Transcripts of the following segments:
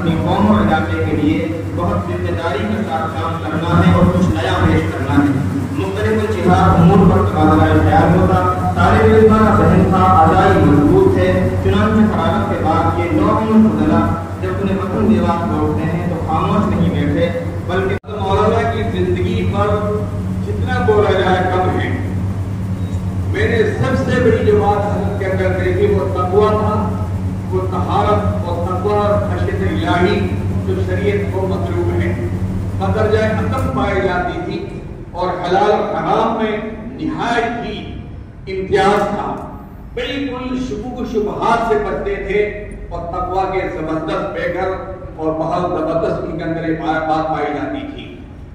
اپنی قوم اور علاقے کے لیے بہت ذمہ داری کے ساتھ کام کرنا ہے اور کچھ نیا پیش کرنا ہے۔ مختلف الجہات امور پر تبادلہ خیال ہوتا، طالب علمانہ ذہن تھا، آزائی مضبوط تھے۔ چنانچہ فراغت کے بعد یہ نوعین فضلا جب انہیں وطن دیوان لوٹتے ہیں تو خاموش نہیں بیٹھے بلکہ مولانا کی زندگی پر جتنا بولا جائے کم ہے۔ میں نے سب سے بڑی جو بات حضرت کے اندر دیکھی وہ تقویٰ تھا، وہ طہارت اور تقویٰ اور خشیت الہی جو شریعت کو مطلوب ہے، بدرجہ عدم پائی جاتی تھی اور حلال اور حرام میں نہایت ہی امتیاز تھا، بالکل شکوک و شبہات سے بچتے تھے اور تقویٰ کے زبردست پیکر اور بہت زبردست ان کے اندر ایک بات پائی جاتی تھی۔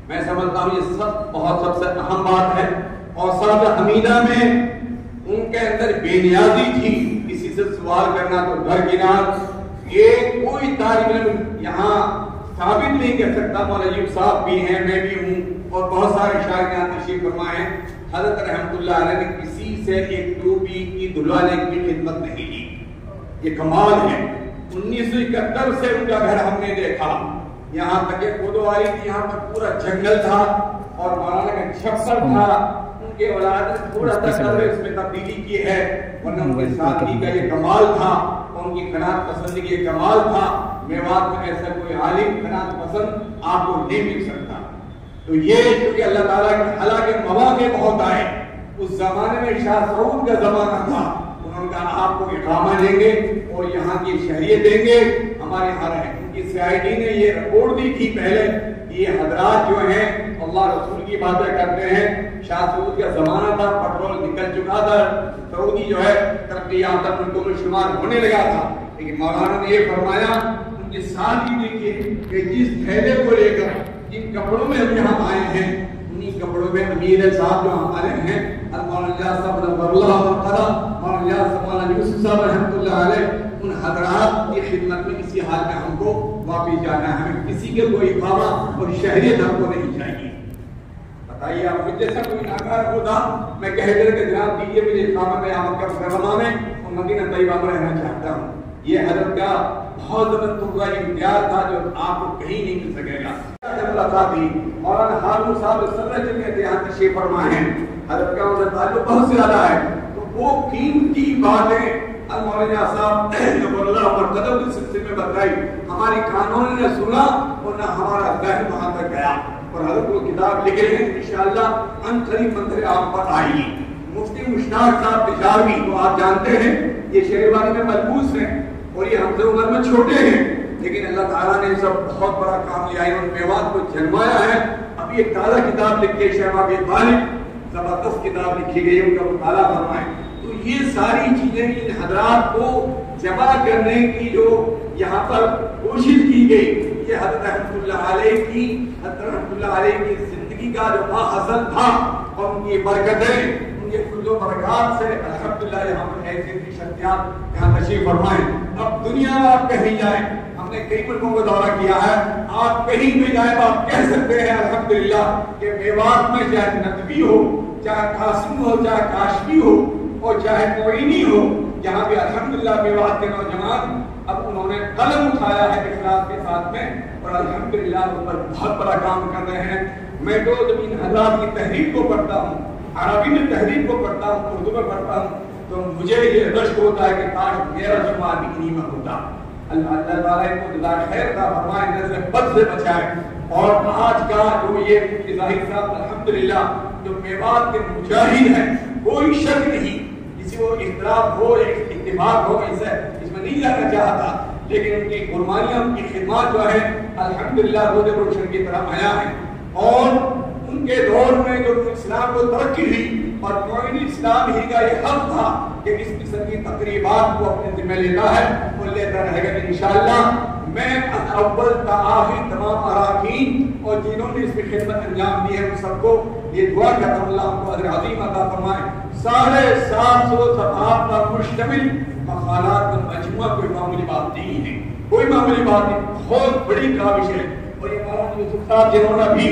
میں سمجھتا ہوں یہ سب سے اہم بات ہے۔ اور صاحب حمیدہ میں ان کے اندر بے نیازی تھی، کسی سے سوال کرنا تو درکنار۔ یہ کوئی طالب علم یہاں ثابت نہیں کر سکتا، مولانا صاحب بھی ہیں، میں بھی ہوں اور بہت سارے شاعر یہاں تشریف فرما ہیں، حضرت رحمت اللہ علیہ نے کسی سے ایک ٹوپی کی دھلوانے کی خدمت نہیں لی۔ یہ کمال ہے۔ 1971 سے ان کا گھر ہم نے دیکھا، یہاں تک کہ خودواری تھی، یہاں پر پورا جنگل تھا اور مولانا کا چھپر تھا۔ ان کے اولاد نے تھوڑا سا اس میں تبدیلی کی ہے، ورنہ ان کی سادگی کا یہ کمال تھا، ان کی قناعت پسندی یہ کمال تھا۔ میوات میں ایسا کوئی عالم قناعت پسند آپ کو نہیں مل سکتا۔ تو یہ کیونکہ اللہ تعالیٰ کے حالانکہ مواقع بہت آئے، اس زمانے میں شاہ سعود کا زمانہ تھا، انہوں نے کہا آپ کو اقامہ دیں گے اور یہاں کی شہریت دیں گے، ہمارے یہاں رہیں۔ ان کی CID نے یہ رپورٹ دی تھی پہلے، یہ حضرات جو ہیں اللہ رسول کی باتیں کرتے ہیں، شاہ سعود کا زمانہ تھا، پیٹرول نکل چکا تھا، سعودی جو ہے ترقی یافتہ ملکوں میں شمار ہونے لگا تھا، لیکن مولانا نے یہ فرمایا، ان کے ساتھ ہی دیکھیے کہ جس تھیلے کو لے کر جن کپڑوں میں ہم یہاں آئے ہیں، انہی کپڑوں میں امیر صاحب جو ہمارے ہیں، مولانا صاحب نور اللہ تعالیٰ، مولانا یوسف صاحب رحمۃ اللہ علیہ، ان حضرات کی خدمت میں اسی حال میں ہم کو واپس جانا ہے، ہمیں کسی کے کوئی اقامہ اور شہریت ہم کو نہیں چاہیے۔ بتائیے آپ مجھ جیسا کوئی ناکار ہوتا، میں کہہ دے کہ جناب دیجیے مجھے اقامہ میں آمد کا مکرمہ میں اور مدینہ طیبہ میں رہنا چاہتا ہوں۔ یہ حضرت کا بہت زبردست امتیاز تھا جو آپ کو کہیں نہیں مل سکے گا۔ مولانا ہارون صاحب سرجن کے یہاں تشریف فرما ہے، حضرت کا ان تعلق بہت زیادہ ہے، تو وہ قیمتی باتیں مولانا صاحب نور اللہ مرتضی کے سلسلے میں بتائی، ہماری کانوں نے سنا اور نہ ہمارا ذہن وہاں تک گیا، اور حضرت وہ کتاب لکھے ہیں انشاءاللہ ان قریب منظر آپ پر آئے گی۔ مفتی مشتاق صاحب تجاوی کو آپ جانتے ہیں، یہ شہریوانی میں ملبوس ہیں اور یہ ہم سے عمر میں چھوٹے ہیں، لیکن اللہ تعالیٰ نے سب بہت بڑا کام لیا ہے، ان میوات کو جنمایا ہے۔ اب یہ تازہ کتاب لکھتے شہباب طالب، زبردست کتاب لکھی گئی، ان کا مطالعہ فرمائیں۔ تو یہ ساری چیزیں ان حضرات کو جمع کرنے کی جو یہاں پر کوشش کی گئی، یہ حضرت رحمت اللہ علیہ کی زندگی کا جو ماحصل تھا اور ان کی برکتیں، ان کے فضل و برکات سے الحمدللہ یہاں پر ایسی شخصیات یہاں تشریف فرمائیں۔ اب دنیا میں آپ کہیں جائیں، ہم نے کئی ملکوں کو دورہ کیا ہے، آپ کہیں بھی جائیں تو آپ کہہ سکتے ہیں الحمدللہ کہ میوات میں چاہے ندوی ہو، چاہے قاسم ہو، چاہے کاشمی ہو اور چاہے کوئینی ہو، یہاں پہ الحمدللہ میوات کے نوجوان اب انہوں نے قلم اٹھایا ہے اخلاص کے ساتھ میں اور الحمدللہ ان پر بہت بڑا کام کر رہے ہیں۔ میں تو جب ان حضرات کی تحریک کو پڑھتا ہوں، عربی میں تحریک کو پڑھتا ہوں، اردو میں پڑھتا ہوں، تو مجھے یہ رشک ہوتا ہے کہ کاش میرا شمار بھی انہی میں ہوتا۔ اللہ تعالیٰ کو جزائے خیر کا فرمائے، نظر بد سے بچائے۔ اور آج کا جو یہ ظاہر صاحب الحمدللہ جو میوات کے مجاہد ہیں، کوئی شک نہیں، کسی کو اختلاف ہو یا اتفاق ہو، اس میں نہیں جانا چاہتا، لیکن ان کی قربانیاں، ان کی خدمات جو ہے الحمدللہ روز روشن کی طرح آیا ہے۔ اور ان کے دور میں جو اسلام کو ترقی ہوئی اور معین اسلام ہی کا یہ حق تھا کہ اس قسم کی تقریبات کو اپنے ذمہ لیتا ہے اور لیتا رہے گا انشاءاللہ۔ میں اول تا آخر تمام اراکین اور جنہوں نے اس کی خدمت انجام دی ہے ان سب کو یہ دعا کرتا ہوں اللہ کو اجر عظیم عطا فرمائے۔ 750 صفحات پر مشتمل مقالات کا مجموعہ کوئی معمولی بات نہیں ہے، کوئی معمولی بات نہیں، بہت بڑی کاوش ہے۔ اور یہ مولانا یوسف صاحب جنہوں نے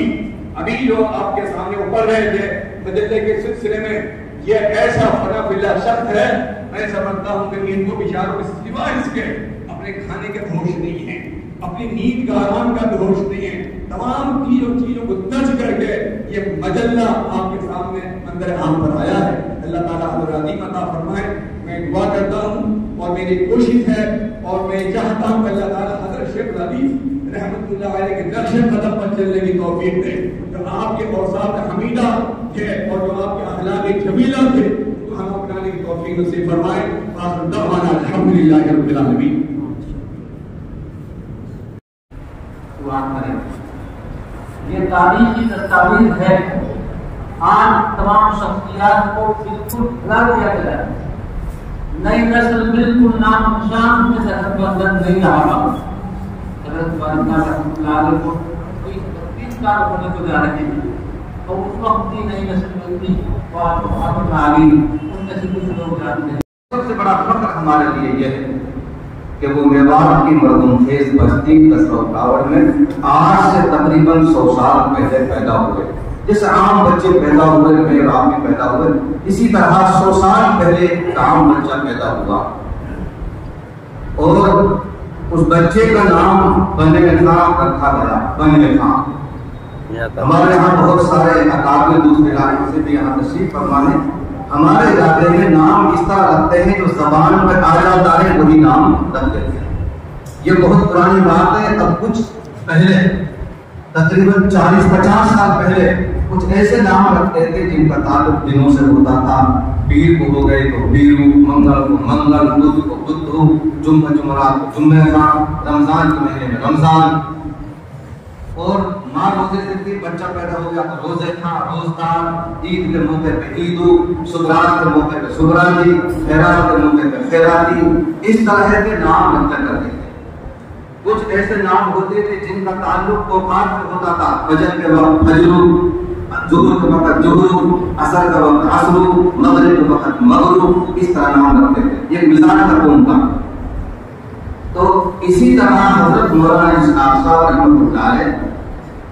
ابھی جو آپ کے سامنے اوپر رہے تھے مجلے کے سلسلے میں، یہ ایسا فنا فلا شخص ہے، میں سمجھتا ہوں کہ ان کو بیچاروں کے سوا اس کے اپنے کھانے کے ہوش نہیں ہیں، اپنی نیند کا آرام کا دروش نہیں ہے. تمام چیزوں کو تج کر کے یہ مجلہ آپ کے سامنے منظر عام پر آیا ہے. اللہ تعالیٰ حضر عظیم عطا فرمائے. میں دعا کرتا ہوں اور میری کوشش ہے اور میں چاہتا ہوں کہ اللہ تعالیٰ حضرت شیخ حدیث رحمۃ اللہ علیہ کے نقش قدم پر چلنے کی توفیق دے. جو آپ کے اوصاف حمیدہ تھے اور جو آپ کے اخلاق جمیلہ تھے تو ہم اپنانے کی توفیق نصیب فرمائے. وآخر دعوانا الحمدللہ رب العالمین. یہ تاریخی دستاویز ہے. آج تمام شخصیات کو بالکل بھلا دیا گیا ہے. نئی نسل بالکل نام نشان میں صحت مندن نہیں رہا. حضرت والدہ رحمۃ اللہ علیہ کو کوئی 30 سال ہونے کو جا رہے ہیں تو اس وقت کی نئی نسل میں تھی اور محمد علی ان میں سے کچھ لوگ جانتے ہیں. سب سے بڑا فخر ہمارے لیے یہ ہے کہ وہ میوات کی مردم خیز بستی کسرو کاوڑ میں آج سے تقریباً 100 سال پہلے پیدا ہوئے. جس عام بچے پیدا ہوئے میرے آپ بھی پیدا ہوئے اسی طرح 100 سال پہلے ایک عام بچہ پیدا ہوا اور اس بچے کا نام بنے خان رکھا گیا. بنے خان ہمارے یہاں بہت سارے اکابر دوسرے علاقے سے بھی یہاں تشریف فرمانے. ہمارے علاقے میں نام اس طرح رکھتے ہیں جو زبان پہ آ جاتا ہے وہی نام رکھ دیتے ہیں. یہ بہت پرانی بات ہے. اب کچھ پہلے تقریباً 40-50 سال پہلے کچھ ایسے نام رکھتے تھے جن کا تعلق دنوں سے ہوتا تھا. پیر کو ہو گئے تو پیرو، منگل کو منگل، بدھ کو بدھ، جمعہ جمعرات کو جمعہ، رمضان کے مہینے میں رمضان. اور ماں روزے دیتی بچہ پیدا ہو گیا تو روزے تھا روزدار. عید کے موقع پہ عیدو، سگرات کے موقع پہ سگراتی، خیرات کے موقع پہ خیراتی. اس طرح کے نام رکھا کرتے تھے. کچھ ایسے نام ہوتے تھے جن کا تعلق اوقات سے ہوتا تھا. فجر کے وقت فجر، ظہر کے وقت ظہر، عصر کے وقت عصر، مغرب کے وقت مغرب. اس طرح نام رکھتے تھے. یہ مزاج تھا قوم کا. تو اسی طرح حضرت مولانا اسحاق صاحب رحمۃ اللہ علیہ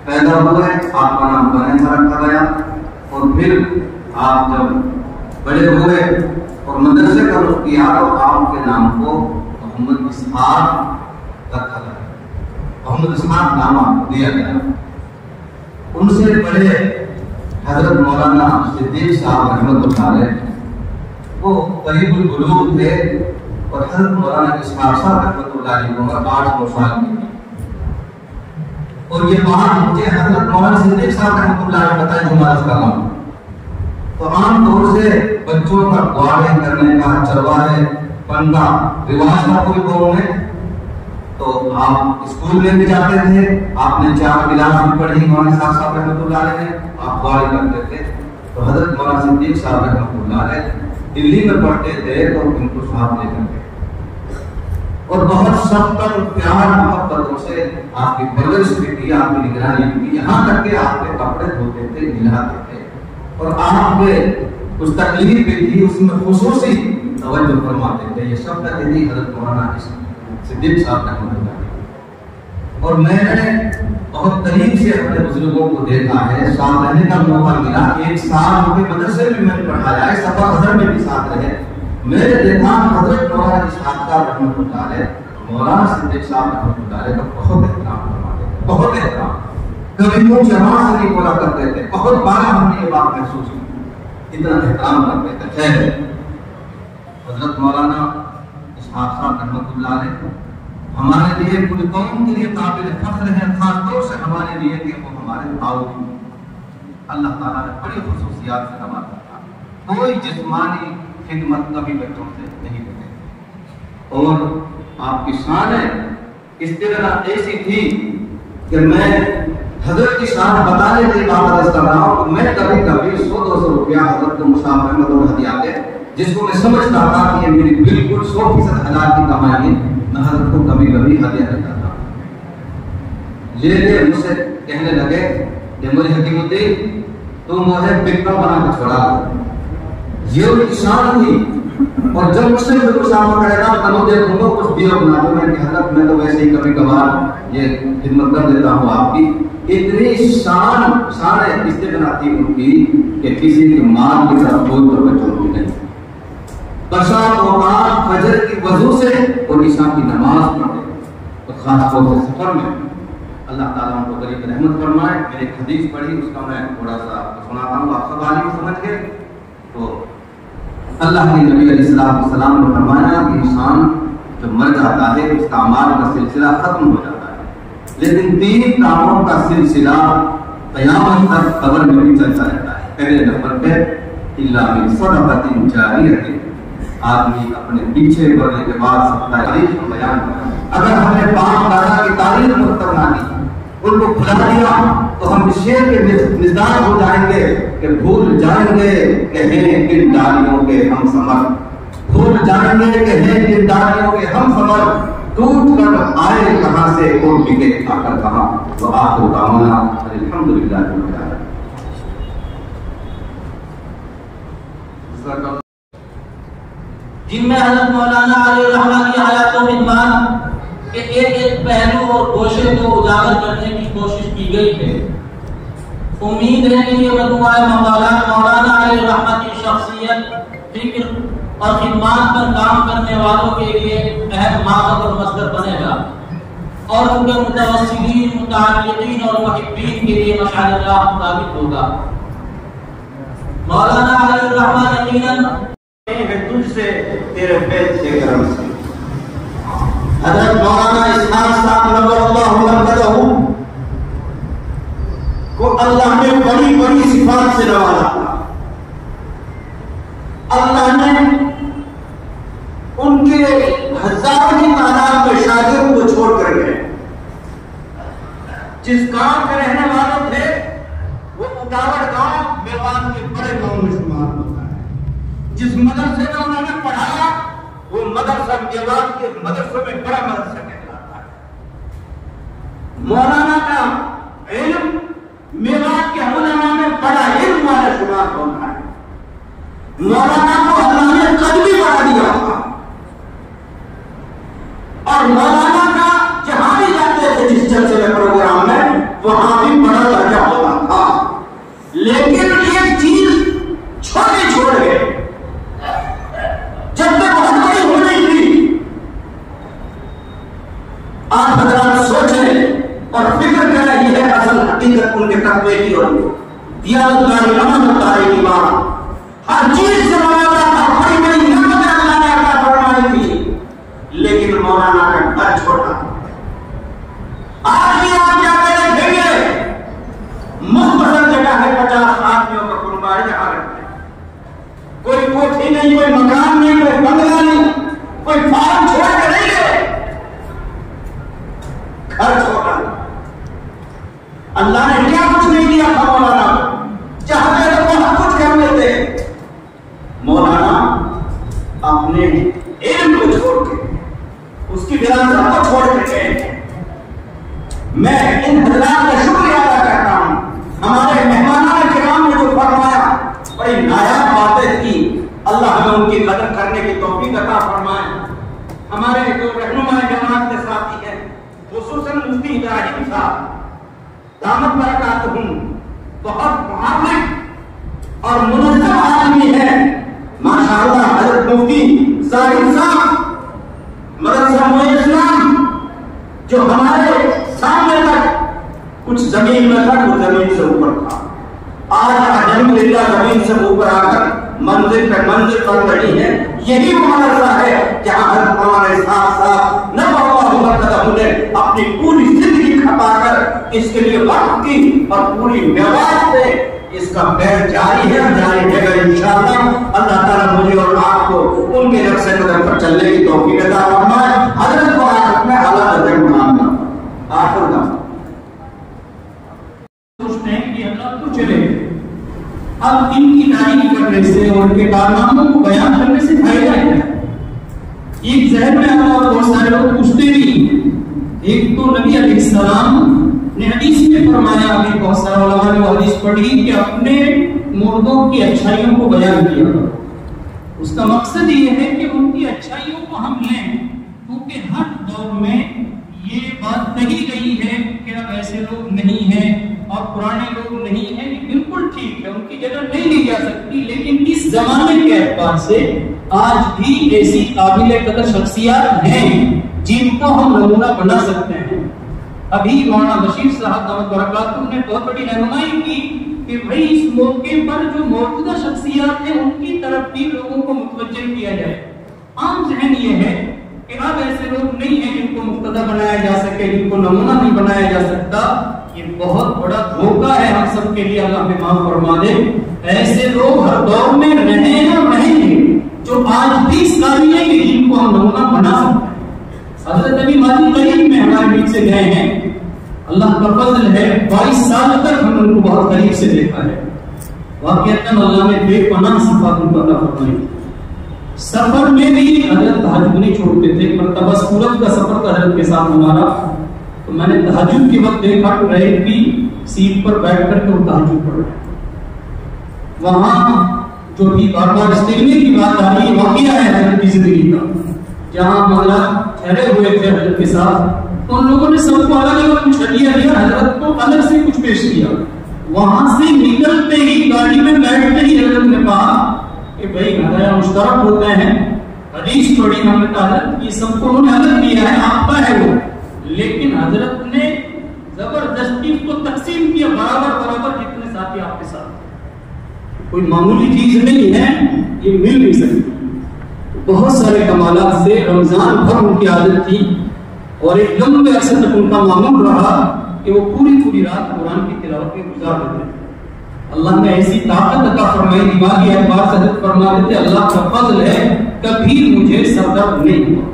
پیدا ہوئے. آپ کا نام بنیسا رکھا گیا اور پھر آپ جب بڑے ہوئے اور مدرسے کا رخ کیا تو آپ کے نام کو محمد اسحاق رکھا گیا. محمد اسحاق نام دیا گیا. ان سے بڑے حضرت مولانا صدیق صاحب رحمۃ اللہ علیہ وہ قریب البلوغ تھے اور حضرت مولانا اسحاق صاحب رحمۃ اللہ علیہ کو 8-9 سال کی تھی. اور یہ بات مجھے حضرت مولانا صدیق صاحب رحمۃ اللہ علیہ بتائیں جو مدرسہ کا نام. تو عام طور سے بچوں کا گواڑے کرنے کا چرواہے پنڈا رواج تھا کوئی قوم میں. تو آپ اسکول میں بھی جاتے تھے. آپ نے 4 کلاس بھی پڑھی مولانا صاحب رحمۃ اللہ علیہ نے. آپ گواڑی کرتے تھے. تو حضرت مولانا صدیق صاحب رحمۃ اللہ علیہ دلی میں پڑھتے تھے تو ان کو ساتھ لے کر گئے اور بہت سخت پیار محبتوں سے آپ کی پرورش بھی کی, آپ کی نگرانی بھی کی, یہاں تک کہ آپ کے کپڑے دھوتے تھے, نہلاتے تھے اور آپ کے کچھ تکلیف بھی تھی اس میں خصوصی توجہ فرماتے تھے. یہ سب تحریری حضرت مولانا صدیق صاحب رحمۃ اللہ. اور میں نے بہت قریب سے اپنے بزرگوں کو دیکھا ہے, ساتھ رہنے کا موقع ملا. 1 سال ان کے مدرسے میں میں نے پڑھایا ہے, سفر حضرت میں بھی ساتھ رہے. میں نے دیکھا حضرت مولانا اسحاق صاحب رحمۃ اللہ علیہ مولانا صدیق صاحب رحمۃ اللہ علیہ کا بہت احترام فرماتے تھے, بہت احترام. کبھی منہ جمع سے نہیں بولا کرتے تھے. بہت بار ہم نے یہ بات محسوس کی, اتنا احترام کرتے تھے. خیر, حضرت مولانا اسحاق صاحب رحمۃ اللہ علیہ ہمارے لیے پوری قوم کے لیے قابل فخر ہے, خاص طور سے ہمارے لیے کہ وہ ہمارے بھاؤ اللہ تعالیٰ نے بڑی خصوصیات سے نوازا تھا. کوئی جسمانی خدمت کبھی بچوں سے نہیں دیتے اور آپ کی شان استغنا ایسی تھی کہ میں حضرت کی شان بتانے کے بات عرض کر رہا ہوں. میں کبھی کبھی 100-200 روپیہ حضرت کو مصعب احمد اور ہدیہ دے, جس کو میں سمجھتا تھا کہ یہ میری بالکل 100% حلال کی کمائی ہے, میں حضرت کو کبھی کبھی ہدیہ دیتا تھا. یہ مجھ سے کہنے لگے کہ مجھے حکیم الدین تو مجھے بکرا بنا کے چھوڑا دو. یہ ان کی شان تھی. اور جب مجھ سے کوئی مسافر کرے گا تو میں دیکھوں گا کچھ دیو بنا دو. میں کہ حضرت میں تو ویسے ہی کبھی کبھار یہ خدمت کر دیتا ہوں آپ کی. اتنی شان استغنا تھی ان کی کہ کسی کی مال کی طرف کوئی توجہ نہیں. بشا اوقات فجر کی وضو سے اور عشاء کی نماز پڑھتے, خاص طور سے سفر میں اللہ تعالیٰ ان کو غریب رحمت فرمائے. میں نے ایک حدیث پڑھی, اس کا میں تھوڑا سا سناتا ہوں, آپ سب عالم سمجھ گئے. تو اللہ کے نبی علیہ السلام نے فرمایا کہ انسان جب مر جاتا ہے اس کا اعمال کا سلسلہ ختم ہو جاتا ہے, لیکن 3 کاموں کا سلسلہ قیامت تک قبر میں بھی چلتا رہتا ہے. پہلے نمبر پہ الا من صدقۃ جاریہ, آدمی اپنے پیچھے بڑھنے کے بعد سب کا تاریخ کو بیان کرتا ہے. اگر ہم نے باپ دادا کی تاریخ مختلف نہ کی, ان کو بھلا دیا, تو ہم شیر کے مزاج ہو جائیں گے کہ بھول جائیں گے کہ ہیں کن ڈالیوں کے ہم ثمر, بھول جائیں گے کہ ہیں کن ڈالیوں کے ہم ثمر, ٹوٹ کر آئے کہاں سے اور بکے آ کر کہاں. تو آپ کو کامنا الحمدللہ رب العالمین. جن میں حضرت مولانا علی الرحمہ کی حیات و خدمات کے ایک پہلو اور گوشے کو اجاگر کرنے کی کوشش کی گئی ہے. امید ہے کہ یہ مجموعہ مقالات مولانا علی الرحمہ کی شخصیت, فکر اور خدمات پر کام کرنے والوں کے لیے اہم ماخذ اور مصدر بنے گا, اور ان کے متوسلین, متعلقین اور محبین کے لیے مشعل راہ ثابت ہوگا. مولانا علی الرحمہ یقیناً تجھ سے تیرے فیض سے کرم سے. حضرت مولانا اسحاق صاحب نور اللہ مرکزہ کو اللہ نے بڑی بڑی صفات سے نوازا تھا. اللہ نے ان کے ہزاروں کی تعداد میں شاگرد کو چھوڑ کر گئے. جس گاؤں کے رہنے والے تھے وہ اٹاوڑ گاؤں میوان کے بڑے گاؤں میں شمار ہوتا ہے. جس مدرسے میں انہوں نے پڑھایا وہ مدرسہ میوان کے مدرسے میں بڑا مدرسہ کہلاتا ہے. مولانا کا علم میوان کے علماء میں بڑا علم والا شمار ہوتا ہے. مولانا کو اللہ نے قدمی بڑھا دیا تھا, اور مولانا کا جہاں بھی جاتے تھے جس جلسے میں پروگرام میں وہاں بھی بڑا درجہ ہوتا تھا. لیکن ایک چیز چھوٹی چھوڑ گئے, جب تک بہت بڑی ہو رہی تھی. آپ حضرات سوچیں اور فکر کریں, یہ ہے اصل حقیقت ان کے تقوی کی اور دیانتداری امانتداری کی بات. ہر چیز سے مولانا تھا, بڑی بڑی نعمتیں اللہ نے عطا فرمائی تھی, لیکن مولانا کا گھر چھوٹا. آج بھی آپ کیا دیکھیں گے مختصر جگہ ہے, 50 آدمیوں کا کنبہ یہاں رکھتے ہیں. کوئی کوٹھی نہیں, کوئی مکان نہیں, کوئی بنگلہ نہیں, کوئی فارم چھوڑ کے نہیں گئے. گھر چھوٹا. اللہ نے کیا کچھ نہیں دیا تھا مولانا کو, چاہتے تو بہت کچھ کر لیتے. مولانا اپنے علم کو چھوڑ کے, اس کی وراثت کو چھوڑ کے گئے. میں ان حضرات کا شکریہ ادا کرتا ہوں. ہمارے مہمانان کرام نے جو فرمایا بڑی نایاب باتیں تھی. اللہ ہمیں ان کی قدر کرنے کی توفیق عطا فرمائے. ہمارے جو رہنما جماعت کے ساتھی ہیں, خصوصاً مفتی ابراہیم صاحب دامت برکاتہم, بہت معاملے اور منظم آدمی ہے ماشاءاللہ. حضرت مفتی زاہد صاحب مدرسہ موئے اسلام جو ہمارے سامنے تک کچھ زمین میں تھا, کچھ زمین سے اوپر تھا, آج الحمدللہ زمین سے اوپر آ کر منزل پر منزل بن رہی ہے. یہی وہ مدرسہ ہے جہاں حضرت مولانا اسحاق صاحب نور اللہ مرکزہ نے اپنی پوری زندگی کھپا کر اس کے لیے وقت کی, اور پوری میوات سے اس کا پیر جاری ہے, جاری رہے گا انشاءاللہ. اللہ تعالیٰ مجھے اور آپ کو ان کے نقش قدم پر چلنے کی توفیق عطا فرمائے. حضرت کو آخر میں اعلیٰ درجے ماننا آخر کا سوچتے ہیں کہ اللہ تو چلے. اب ان کی تعریف کرنے سے اور ان کے کارناموں کو بیان کرنے سے فائدہ ہے. ایک ذہن میں آتا اور بہت سارے لوگ پوچھتے بھی. ایک تو نبی علیہ السلام نے حدیث میں فرمایا, ابھی بہت سارے علماء نے حدیث پڑھی کہ اپنے مردوں کی اچھائیوں کو بیان کیا. اس کا مقصد یہ ہے کہ ان کی اچھائیوں کو ہم لیں, کیونکہ ہر دور میں یہ بات کہی گئی ہے کہ اب ایسے لوگ نہیں ہیں اور پرانے لوگ نہیں ہیں. یہ بالکل ٹھیک ہے, ان کی جگہ نہیں لی جا سکتی, لیکن اس زمانے کے اعتبار سے آج بھی ایسی قابل قدر شخصیات ہیں جن کو ہم نمونہ بنا سکتے ہیں. ابھی مولانا بشیر صاحب دامت برکاتہ نے بہت بڑی رہنمائی کی کہ بھائی اس موقع پر جو موجودہ شخصیات ہیں ان کی طرف بھی لوگوں کو متوجہ کیا جائے. عام ذہن یہ ہے کہ اب ایسے لوگ نہیں ہیں جن کو مقتدی بنایا جا سکے, جن کو نمونہ نہیں بنایا جا سکتا. یہ بہت بڑا دھوکہ ہے ہم سب کے لیے, اللہ ہمیں معاف فرما دے. ایسے لوگ ہر دور میں رہے ہیں اور رہیں گے جو آج بھی اس قابل ہیں کہ جن کو ہم نمونہ بنا سکتے ہیں. حضرت ابھی ماضی قریب میں ہمارے بیچ سے گئے ہیں, اللہ کا فضل ہے 22 سال تک ہم ان کو بہت قریب سے دیکھا ہے. واقعتاً اللہ نے بے پناہ صفات ان کو عطا فرمائی. سفر میں بھی حضرت تہجد نہیں چھوڑتے تھے. مرتبہ سورج کا سفر تھا حضرت کے ساتھ ہمارا, تو میں نے تہجد کے وقت دیکھا ٹرین کی سیٹ پر بیٹھ کر کے وہ تہجد پڑھ رہے. وہاں جو بھی بار بار استغنے کی بات آ رہی واقعہ ہے حضرت کی زندگی کا, جہاں مولا ٹھہرے ہوئے تھے حضرت کے ساتھ, تو ان لوگوں نے سب کو الگ الگ کچھ ہدیہ دیا, حضرت کو الگ سے کچھ پیش کیا. وہاں سے نکلتے ہی گاڑی میں بیٹھتے ہی حضرت نے کہا کہ بھائی ہدایہ مشترک ہوتے ہیں. حدیث پڑھی ہم نے کہا حضرت یہ سب کو انہوں نے الگ دیا ہے, آپ کا ہے وہ, لیکن حضرت نے زبردستی اس کو تقسیم کیا برابر برابر جتنے ساتھی آپ کے ساتھ. کوئی معمولی چیز نہیں ہے, یہ مل نہیں سکتی. بہت سارے کمالات سے رمضان بھر ان کی عادت تھی اور ایک لمبے عرصے تک ان کا معمول رہا کہ وہ پوری رات قرآن کی تلاوت میں گزار دیتے. اللہ نے ایسی طاقت عطا فرمائی, دماغی اعتبار سے حضرت فرما دیتے اللہ کا فضل ہے کبھی مجھے سر درد نہیں ہوا.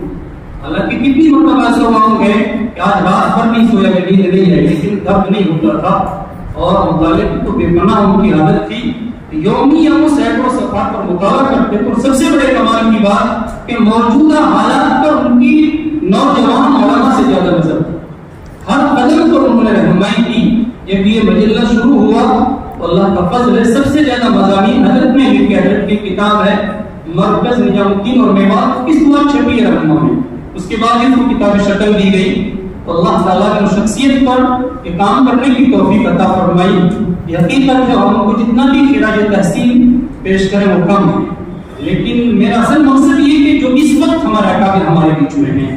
حالانکہ کتنی مرتبہ ایسا ہوا ہوں گے کہ آج رات بھر نہیں سویا, نیند نہیں ہے, لیکن درد نہیں ہوتا تھا. اور مطالعے تو بے پناہ ان کی عادت تھی. یومیہ وہ سینکڑوں صفحات پر مطالعہ کرتے تھے. اور سب سے بڑے کمال کی بات کہ موجودہ حالات پر ان کی نوجوان علماء سے زیادہ نظر تھی. ہر قدم پر انہوں نے رہنمائی کی. جب یہ مجلہ شروع ہوا تو اللہ کا فضل ہے سب سے زیادہ مضامین حضرت نے لکھے. حضرت کی کتاب ہے مرکز نظام الدین اور میوات, اس بار چھپی ہے رہنما میں. اس کے بعد اس کو کتاب شکل دی گئی. تو اللہ تعالیٰ نے شخصیت پر یہ کام کرنے کی توفیق عطا فرمائی. حقیقت ہے ہم کو جتنا بھی خراج تحسین پیش کریں وہ کم ہے, لیکن میرا اصل مقصد یہ کہ جو اس وقت ہمارے اکابر ہمارے بیچ میں ہیں,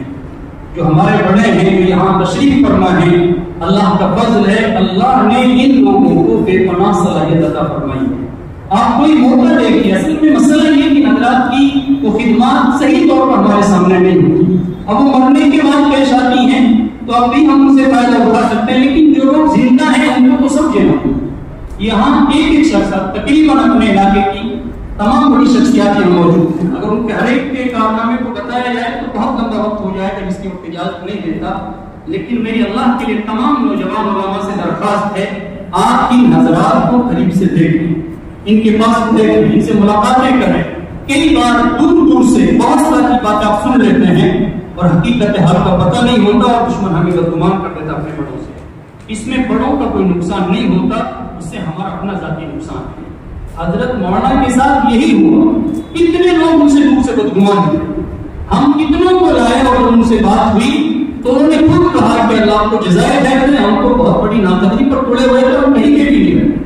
جو ہمارے بڑے ہیں, جو یہاں تشریف فرما ہیں, اللہ کا فضل ہے اللہ نے ان لوگوں کو بے پناہ صلاحیت عطا فرمائی ہے. آپ کوئی موقع دیکھیے, اصل میں مسئلہ یہ کہ حضرات کی وہ خدمات صحیح طور پر ہمارے سامنے نہیں ہوتی. اب وہ مرنے کے بعد پیش آتی ہیں تو اب بھی ہم ان سے فائدہ اٹھا سکتے ہیں, لیکن جو لوگ زندہ ہیں ان کو تو سمجھے نا. یہاں ایک شخص تقریباً اپنے علاقے کی تمام بڑی شخصیات یہاں موجود ہیں. اگر ان کے ہر ایک کے کارنامے کو بتایا جائے تو بہت لمبا وقت ہو جائے گا, جس کی وقت اجازت نہیں دیتا. لیکن میری اللہ کے لیے تمام نوجوان علماء سے درخواست ہے آپ ان حضرات کو قریب سے دیکھیں, ان کے پاس دیکھیں, ان سے ملاقاتیں کریں. کئی بار دور دور سے بہت ساری باتیں آپ سن لیتے ہیں اور حقیقت حال کا پتہ نہیں ہوتا, اور دشمن ہمیں بدگمان کر دیتا اپنے بڑوں سے. اس میں بڑوں کا کوئی نقصان نہیں ہوتا, اس سے ہمارا اپنا ذاتی نقصان ہے. حضرت مولانا کے ساتھ یہی ہوا. کتنے لوگ ان سے دور سے بدگمان ہیں, ہم کتنوں کو لائے اور ان سے بات ہوئی تو انہوں نے خود کہا کہ اللہ کو جزائے خیر دے, ہم کو بہت بڑی ناقدری پر پڑے ہوئے تھے اور کہیں کے بھی نہیں رہے.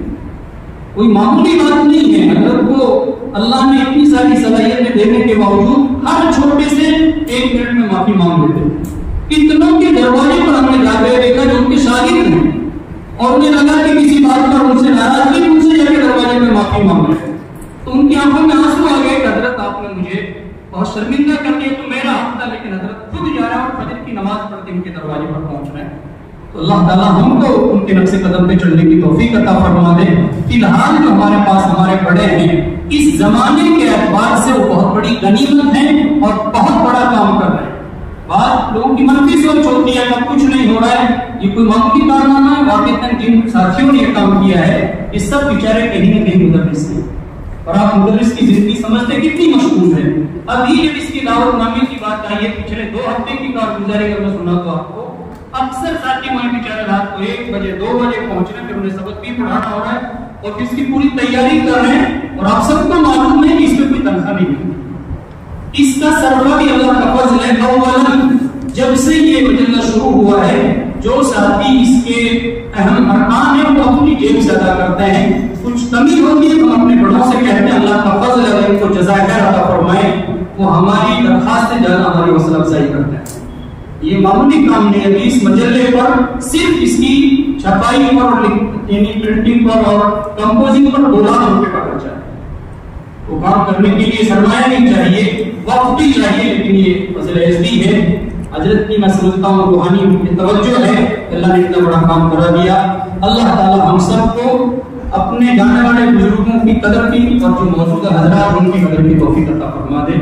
کوئی معمولی بات نہیں ہے. حضرت کو اللہ نے اتنی ساری صلاحیتیں دینے کے باوجود ہر چھوٹے سے 1 منٹ میں معافی مانگ لیتے. کتنوں کے دروازے پر ہم نے جا کے دیکھا جو ان کے شاگرد ہیں اور انہیں لگا کہ کسی بات پر ان سے ناراضگی, ان سے جا کے دروازے میں معافی مانگ رہے ہیں, تو ان کی آنکھوں میں آنسو آ گئے کہ حضرت آپ نے مجھے بہت شرمندہ کر دیا, تو میرا حق تھا, لیکن حضرت خود جا رہا ہے اور فجر کی نماز پڑھ کے ان کے دروازے پر پہنچ رہے ہیں. تو اللہ تعالیٰ ہم کو ان کے نقش قدم پہ چلنے کی توفیق عطا فرما دے. فی الحال جو ہمارے پاس ہمارے بڑے ہیں اس زمانے کے اعتبار سے وہ بہت بڑی غنیمت ہیں اور بہت بڑا کام کر رہے ہیں. بات لوگوں کی منفی سوچ ہوتی ہے کہ کچھ نہیں ہو رہا ہے, یہ کوئی معمولی کارنامہ ہے. واقعتاً جن ساتھیوں نے یہ کام کیا ہے یہ سب بیچارے کہیں نہ کہیں مدرس ہیں, اور آپ مدرس کی زندگی سمجھتے کتنی مشغول ہے. ابھی جب اس کی دعوت نامی کی بات آئی ہے, پچھلے 2 ہفتے کی کارگزاری اگر میں سنا تو آپ کو اکثر ساتھی وہاں بیچارے رات کو 1 بجے 2 بجے پہنچ رہے ہیں, پھر انہیں سبق بھی پڑھانا ہو رہا ہے اور جس کی پوری تیاری کر رہے ہیں, اور آپ سب کو معلوم ہے کہ اس میں کوئی تنخواہ نہیں ہے. اس کا سروا بھی اللہ کا فضل ہے. اولاً جب سے یہ مجلہ شروع ہوا ہے جو ساتھی اس کے اہم ارکان ہیں وہ اپنی جیب سے ادا کرتے ہیں. کچھ کمی ہوتی ہے تو ہم اپنے بڑوں سے کہتے ہیں اللہ کا فضل ہے, ان کو جزائے خیر عطا فرمائے. وہ ہماری درخواست سے زیادہ ہماری حوصلہ افزائی کرتے ہیں. یہ معمولی کام نہیں ہے. اس مجلے پر صرف اس کی چھپائی پر یعنی پرنٹنگ پر اور کمپوزنگ پر 2 لاکھ روپے کا خرچہ ہے. وہ کام کرنے کے لیے سرمایہ نہیں چاہیے, وقت بھی چاہیے, لیکن یہ فضل عزتی ہے حضرت کی. میں سمجھتا ہوں روحانی توجہ ہے, اللہ نے اتنا بڑا کام کرا دیا. اللہ تعالی ہم سب کو اپنے جانے والے بزرگوں کی قدر کی اور جو موجودہ حضرات ان کی قدر کی توفیق عطا فرما دے.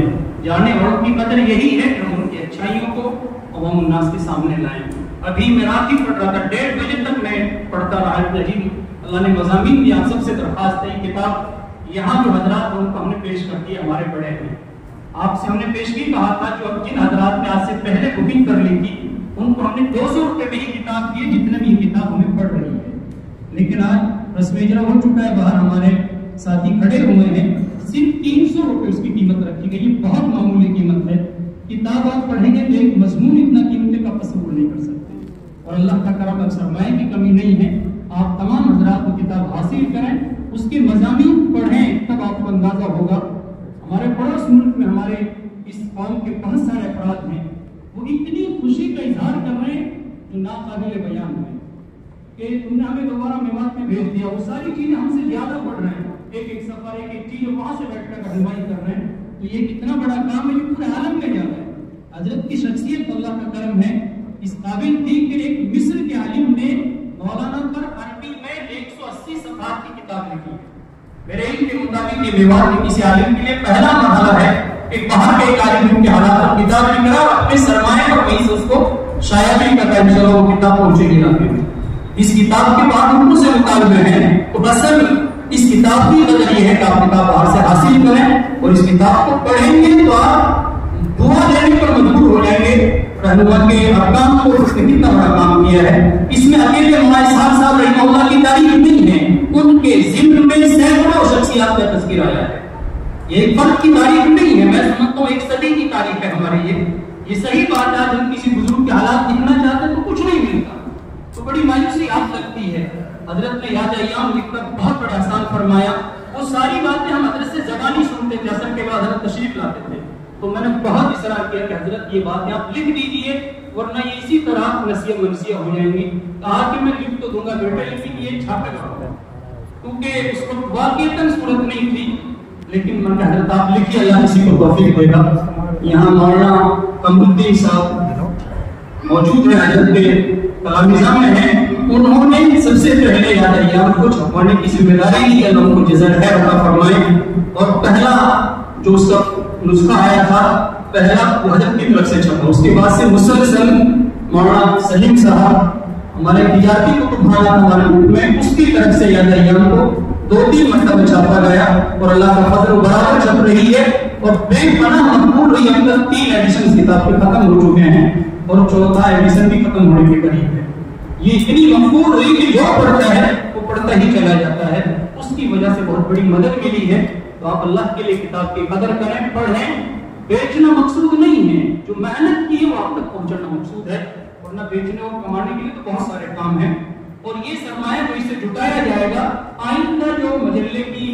جانے والوں کی قدر یہی ہے کہ ہم ان کی اچھائیوں کو عوام الناس کے سامنے لائیں. ابھی میں رات ہی پڑھ رہا تھا, 1:30 بجے تک میں پڑھتا رہا. اللہ نے مضامین دیا. سب سے درخواست ہے کتاب یہاں جو حضرات ان کو ہم نے پیش کر دی, ہمارے بڑے ہیں. آپ سے ہم نے پیش بھی کہا تھا جو جن حضرات نے آج سے پہلے بکنگ کر لی تھی ان کو ہم نے 200 روپے میں ہی کتاب دی, جتنے بھی یہ کتاب ہمیں پڑھ رہی ہے. لیکن آج رسم اجرا ہو چکا ہے, باہر ہمارے ساتھی کھڑے ہوئے ہیں, صرف 300 روپے اس کی قیمت رکھی گئی. یہ بہت معمولی قیمت ہے. کتاب آپ پڑھیں گے تو ایک مضمون اتنا قیمتی کا تصور نہیں کر سکتے. اور اللہ کا کرم اب سرمایہ کی کمی نہیں ہے. آپ تمام حضرات کو کتاب حاصل کریں, اس کے مضامین پڑھیں, تب آپ کو اندازہ ہوگا. ہمارے پڑوس ملک میں ہمارے اس قوم کے بہت سارے افراد ہیں, وہ اتنی خوشی کا اظہار کر رہے ہیں جو ناقابل بیان ہے کہ تم نے ہمیں دوبارہ میوات میں بھیج دیا. وہ ساری چیزیں ہم سے زیادہ پڑھ رہے ہیں, ایک سفر ایک چیز وہاں سے بیٹھ کر رہنمائی کر رہے ہیں. تو یہ کتنا بڑا کام ہے, یہ پورے عالم میں جا رہا ہے. حضرت کی شخصیت اللہ کا کرم ہے, اس قابل تھی کہ ایک مصر کے عالم نے مولانا پر عربی میں 180 صفحات کی کتاب لکھی. میرے علم کے مطابق یہ میوات میں کسی عالم کے لیے پہلا مرحلہ ہے کہ باہر کے ایک عالم کے حالات پر کتاب لکھ رہا اور اپنے سرمایہ اور وہیں سے اس کو شائع بھی کرتا ہے. چلو وہ کتاب پہنچے گی نہ. اس کتاب کے بعد ان سے مطالبے ہیں. تو اصل اس کتاب کی وجہ یہ ہے کہ آپ کتاب باہر سے حاصل کریں اور اس کتاب کو پڑھیں گے تو آپ دعا دینے پر مجبور ہو جائیں گے. رہنما کے ارکان کو اس نے کتنا بڑا کام کیا ہے. اس میں اکیلے ہمارے صاحب رحمہ اللہ کی تاریخ نہیں ہے, ان کے ذمن میں سینکڑوں شخصیات کا تذکر آیا ہے. یہ ایک فرد کی تاریخ نہیں ہے, میں سمجھتا ہوں 1 صدی کی تاریخ ہے ہماری. یہ صحیح بات ہے. جب کسی بزرگ کے حالات لکھنا چاہتے تو کچھ نہیں ملتا, تو بڑی مایوسی آپ لگتی ہے. حضرت نے یاد ایام لکھ کر بہت بڑا احسان فرمایا. وہ ساری باتیں ہم حضرت سے زبانی سنتے تھے, اثر کے بعد حضرت تشریف لاتے تھے. تو میں نے بہت اصرار کیا کہ حضرت یہ باتیں آپ لکھ دیجئے ورنہ یہ اسی طرح نسیہ منسیہ ہو جائیں گی. کہا کہ میں لکھ تو دوں گا بیٹے, لیکن یہ چھاپے گا ہوگا, کیونکہ اس کو واقعتاً صورت نہیں تھی. لیکن میں نے حضرت آپ لکھیے, اللہ کسی کو توفیق دے گا. یہاں مولانا قمرالدین صاحب موجود ہیں, حضرت کے تلامذہ میں ہیں. انہوں نے سب سے پہلے یاد ایام کو چھپانے کی ذمہ داری لی, اللہ ان کو جزائر خیر عطا فرمائے. اور پہلا جو اس کا نسخہ آیا تھا, پہلا حضرت کی طرف سے چھپا. اس کے بعد سے مسلسل مولانا سلیم صاحب ہمارے تجارتی کتبخانہ ہمارے ملک میں, اس کی طرف سے یاد ایام کو 2-3 مرتبہ چھاپا گیا اور اللہ کا فضل برابر چھپ رہی ہے. اور بے پناہ مقبول ہوئی. اب تک 3 ایڈیشنز کتاب کے ختم ہو چکے ہیں اور 4تھا ایڈیشن بھی ختم ہونے کے قریب ہے. یہ اتنی مقبول ہوئی کہ جو پڑھتا ہے وہ پڑھتا ہی چلا جاتا ہے. اس کی وجہ سے بہت بڑی مدد ملی ہے. تو آپ اللہ کے لیے کتاب کی قدر کریں, پڑھیں. بیچنا مقصود نہیں ہے, جو محنت کی ہے وہ آپ تک پہنچانا مقصود ہے. ورنہ بیچنے اور کمانے کے لیے تو بہت سارے کام ہیں. اور یہ سرمایہ جو اس سے جٹایا جائے گا, آئندہ جو مجلے کی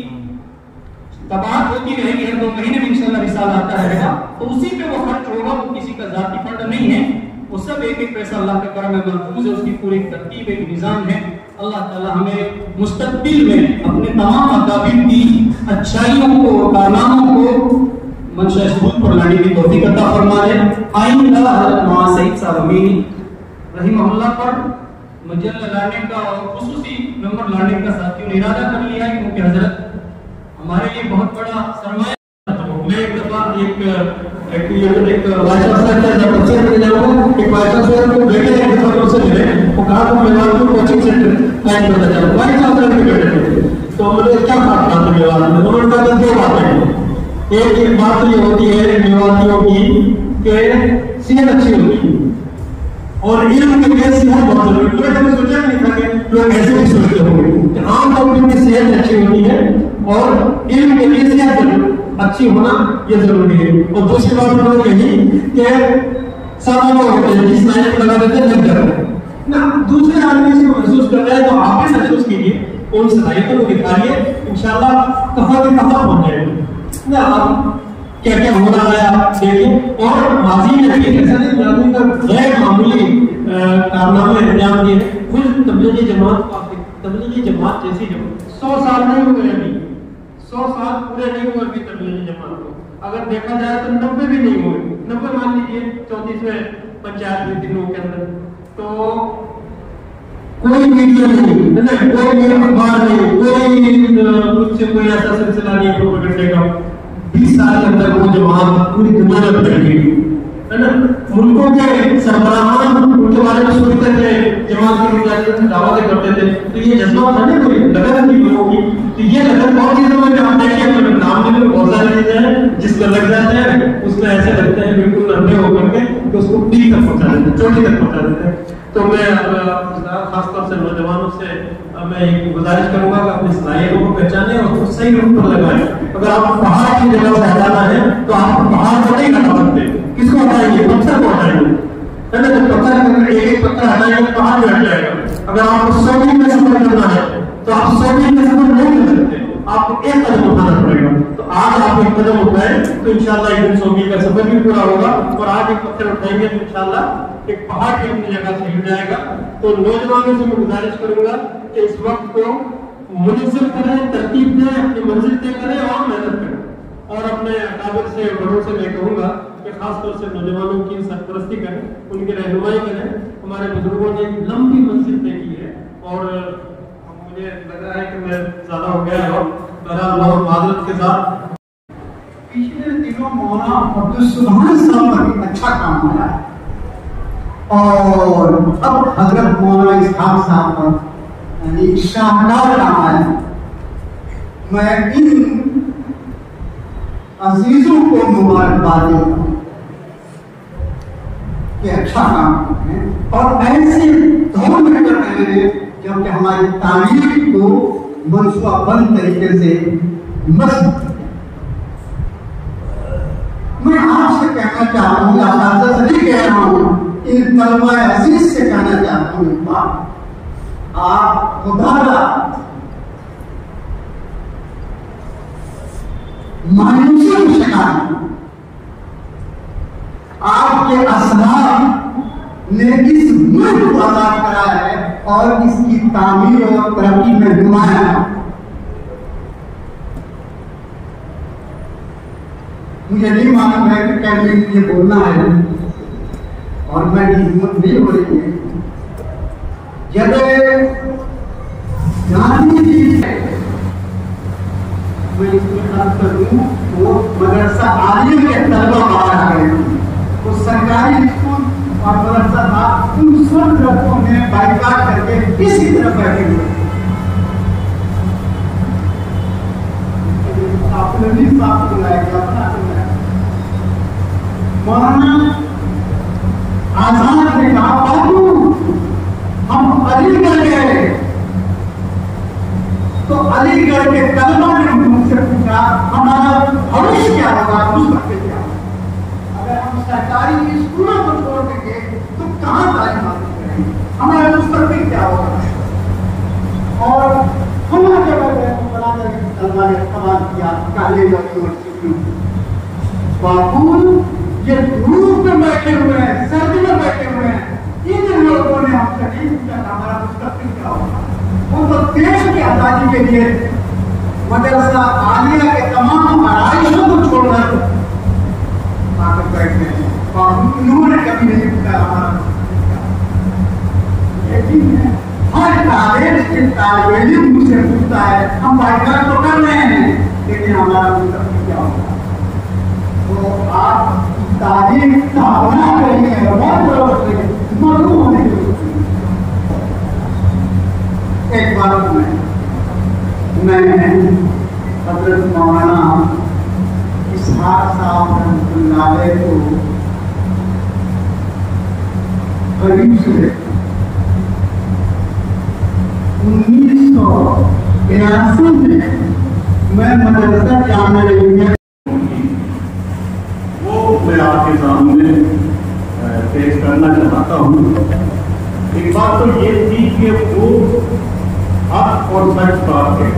طباعت ہوتی رہے گی, ہر 2 مہینے میں انشاءاللہ رسالہ آتا رہے گا, تو اسی پہ وہ خرچ ہوگا. وہ کسی کا ذاتی فنڈ نہیں ہے, وہ سب ایک پیسہ اللہ کا کرم ہے, محفوظ ہے. اس کی پوری ترتیب ایک نظام ہے. اللہ تعالی ہمیں مستقبل میں اپنے تمام اکابر کی اچھائیوں کو, کارناموں کو منشا ثبوت پر لانے کی توفیق عطا فرما دے. آئندہ حضرت مولانا سعید صاحب امینی رحمہ اللہ پر مجلہ لانے کا اور خصوصی نمبر لانے کا ساتھیوں نے ارادہ کر لیا ہے, کیونکہ حضرت ہمارے لیے بہت بڑا سرمایہ. میں ایک دفعہ ایک وائس افسر کو بیٹے سے ملے, وہ کہا تو میوات کو کوچنگ سینٹر قائم کرتا جاؤں. وائس افسر کے بیٹے تھے, تو مجھے کیا بات کرتے میوات میں, انہوں نے کہا 2 باتیں ہیں. ایک بات یہ ہوتی ہے میواتیوں کی کہ صحت اچھی ہوتی ہے اور علم کے لیے صحت بہت ضروری ہے. میں سوچا نہیں تھا کہ لوگ ایسے بھی سوچتے ہوں گے کہ عام طور پر صحت اچھی ہوتی ہے اور علم کے لیے صحت اچھی ہونا یہ ضروری ہے. اور دوسری بات انہوں نے کہی کہ سب وہ ہوتے ہیں جس لائن کو لگا دیتے لگ جاتے ہیں نا, دوسرے آدمی اس کو محسوس کر رہے ہیں تو آپ بھی محسوس کیجیے, ان صلاحیتوں کو دکھائیے, انشاءاللہ کہاں کے کہاں پہنچ جائے گا. کیا کیا ہو رہا ہے آپ دیکھیں. اور ماضی میں بھی ایسا نہیں کا غیر معمولی کارنامے انجام دیے. خود تبلیغی جماعت تبلیغی جماعت جیسی جماعت 100 سال نہیں ہوئے ابھی, 100 سال پورے نہیں ہوئے ابھی تبلیغی جماعت کو. اگر دیکھا جائے تو 90 بھی نہیں ہوئے, 90 مان لیجیے 34ویں پنچایت دنوں کے اندر. تو کوئی میڈیا نہیں, کوئی میڈیا اخبار نہیں, کوئی کچھ کوئی ایسا سلسلہ نہیں پروپیگنڈے کا. 20 سال کے اندر وہ جماعت پوری دنیا میں پھیل گئی ہے نا. ملکوں کے سربراہان ان کے بارے میں سنتے تھے, جماعت کی اجازت سے دعوتیں کرتے تھے. تو یہ جذبہ تھا نا کوئی لگن تھی لوگوں کی. تو یہ لگن بہت چیزوں میں آپ دیکھیں تو نام میں بہت ساری چیزیں ہیں جس کا لگ جاتے ہیں اس میں ایسے لگتے ہیں بالکل اندھے ہو کر کے کہ اس کو ٹی تک پہنچا دیتے ہیں, چوٹی تک پہنچا دیتے ہیں. تو میں خاص طور سے نوجوانوں سے میں ایک گزارش کروں گا کہ اپنی صلاحیتوں کو پہچانیں اور صحیح روٹ پر لگائیں. اگر آپ پہاڑ کی جگہ سے ہٹانا ہے تو آپ پہاڑ کو نہیں ہٹا سکتے. کس کو ہٹائیں گے؟ پتھر کو ہٹائیں گے. جب پتھر ایک پتھر ہٹائیں گے تو پہاڑ بھی ہٹ جائے گا. اگر آپ کو 100 میل میں سفر کرنا ہے تو آپ 100 میل میں سفر نہیں کر سکتے, آپ کو ایک قدم اٹھانا پڑے گا. تو آج آپ ایک قدم اٹھائیں تو انشاءاللہ ایک دن 100 میل کا سفر بھی پورا ہوگا. اور آج ایک پتھر اٹھائیں گے تو انشاءاللہ ایک پہاڑ کی اپنی جگہ سے ہل جائے گا. تو نوجوانوں سے میں گزارش کروں گا کہ اس وقت کو منظم کریں, ترتیب دیں, اپنی منزل طے کریں اور محنت کریں. اور اپنے اکابر سے بڑوں سے میں کہوں گا کہ خاص طور سے نوجوانوں کی سرپرستی کریں, ان کی رہنمائی کریں. ہمارے بزرگوں نے ایک لمبی منزل طے کی ہے اور مجھے لگ رہا ہے کہ میں زیادہ ہو گیا اور بہرحال بہت معذرت کے ساتھ. پچھلے دنوں مولانا عبدالسبحان صاحب کا بھی اچھا کام ہوا ہے اور اب حضرت مولانا اسحاق صاحب کا یعنی شاہکار کام آیا. میں ان عزیزوں کو مبارکباد دیتا ہوں کہ اچھا کام ہے اور ایسے دور میں کر رہے ہیں جبکہ ہماری تعلیم کو منصوبہ بند طریقے سے مضبوط. میں آپ سے کہنا چاہتا ہوں, اساتذہ سے نہیں کہہ رہا ہوں, ان طلبہ عزیز سے کہنا چاہتا ہوں ایک بات. آپ خدا را مایوسی کا شکار ہیں. آپ کے اسلاف نے اس ملک کو آزاد کرا ہے اور اس کی تعمیر اور ترقی میں نمایاں. مجھے نہیں معلوم ہے کہ کیسے یہ بولنا ہے اور میں ہمت نہیں ہو رہی ہے. جب گاندھی جی میں اس میں خاص کر دوں وہ مدرسہ عالیہ کے طلبہ باہر گئے, وہ سرکاری اسکول اور مدرسہ تھا, ان سب طرفوں نے بائیکاٹ کر کے اسی طرف بیٹھے ہوئے. آپ نے نہیں صاف بلایا کہ اپنا مولانا آزاد نے کہا بابو ہم علی گڑھ گئے تو علی گڑھ کے طلبہ نے مجھ سے پوچھا ہمارا بھوشیہ کیا ہوگا, مستقبل کیا ہوگا. اگر ہم سرکاری اسکولوں کو چھوڑ دیں گے تو کہاں تعلیم حاصل کریں گے, ہمارا مستقبل کیا ہوگا. اور ہمارا جب بنا کر طلبہ نے سوال کیا کالج اور یونیورسٹی باقول یہ دھوپ میں بیٹھے ہوئے ہیں, سردی میں بیٹھے ہوئے ہیں, ان لوگوں نے ہم سے نہیں پوچھا ہمارا مستقبل کیا ہوگا. وہ تو دیش کی آزادی کے لیے مدرسہ عالیہ کے تمام آرائشوں کو چھوڑ کر آ کر بیٹھے ہیں. انہوں نے کبھی نہیں پوچھا ہمارا لیکن ہر کالج کے طالب علم مجھ سے پوچھتا ہے ہم بائیکاٹ تو کر رہے ہیں لیکن ہمارا مستقبل کیا ہوگا. تو آپ تعلیم تعاون کریں گے بہت معلوم ہونے کی ضرورت ہے. ایک بات میں حضرت مولانا اسحاق صاحب رحمۃ اللہ علیہ کو قریب سے 1982 میں مدرسہ جامعہ رحیمیہ میں آپ کے سامنے پیش کرنا چاہتا ہوں. ایک بات تو یہ تھی کہ وہ حق اور سچ بات ہے.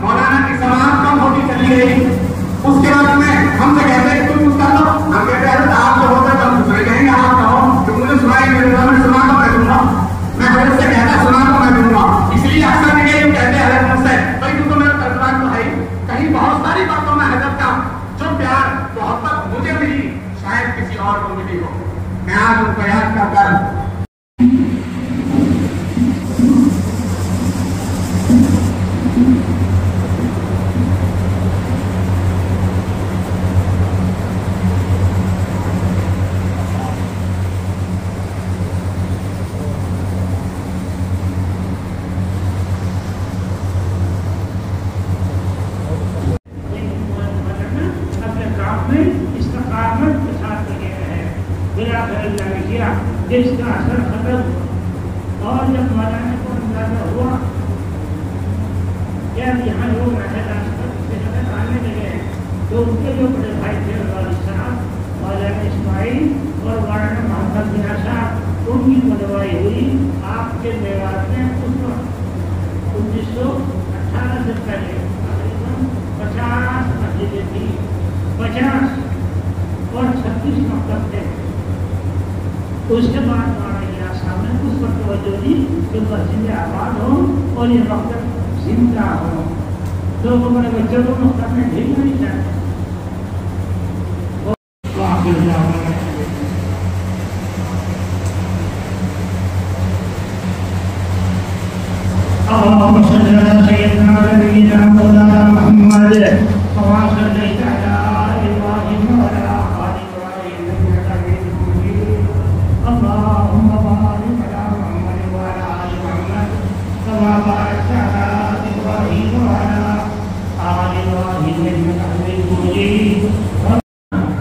مولانا کی سماعت کم ہوتی چلی گئی, اس کے بعد میں ہم سے کہتے ہیں کہ تم کر لو، ہم کہتے ہیں آپ جو ہوتا ہے تو دوسرے کہیں گے آپ کہو، جو مجھے سنائی میرے سامنے سنا تو میں دوں گا، میں حضرت سے کہتا سنا تو میں دوں گا. اس لیے اکثر یہ کہتے ہیں حضرت مجھ سے بھائی تو میرا تجربہ تو ہے کہیں بہت ساری باتوں میں حضرت کا جو پیار محبت مجھے ملی شاید کسی اور کو ملی ہو. میں آج ان کو یاد کر کر جس کا اثر ختم ہوا اور جب مولانا کو اندازہ ہوا جب یہاں لوگ حضرت آنے لگے تو ان کے جو بڑے بھائی تھے والد صاحب مولانا اسماعیل اور مولانا محمد میاں صاحب ان کی بنوائی ہوئی آپ کے میوات میں اس وقت 1918 سے پہلے تقریباً 50 مسجدیں تھیں 50 اور 36 مکتب تھے. اس کے بعد مولانا صاحب نے اس پر توجہ دی کہ مسجد آباد ہو اور یہ مکتب زندہ ہو. لوگوں بڑے بچوں کو مکتب میں بھیجنا نہیں چاہتے. اللهم صل على سيدنا ونبينا مولانا محمد كما صليت على ابراهيم وعلى ال ابراهيم انك حميد مجيد. اللهم بارك على محمد وعلى ال محمد كما باركت على ابراهيم وعلى ال ابراهيم انك حميد مجيد.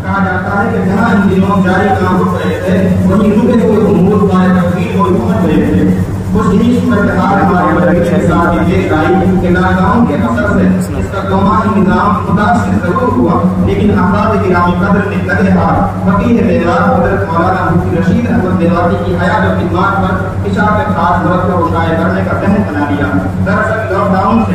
کہا جاتا ہے کہ جہاں ان دنوں جاری کام ہو رہے تھے وہیں رکے ہوئے امور بارے تفصیل اور پہنچ رہے تھے. کچھ ہی صورتحال ہمارے بڑے کے ساتھ یہ دیکھ آئی کہ ناگاہوں کے اثر سے اس کا قومی نظام متاثر ضرور ہوا، لیکن افراد کرام قدر نے قدر ہار فقیہ میرات حضرت مولانا مفتی رشید احمد دیواتی کی حیات و خدمات پر اشاعت خاص مرتبہ و شائع کرنے کا ذہن بنا لیا. دراصل لاک ڈاؤن سے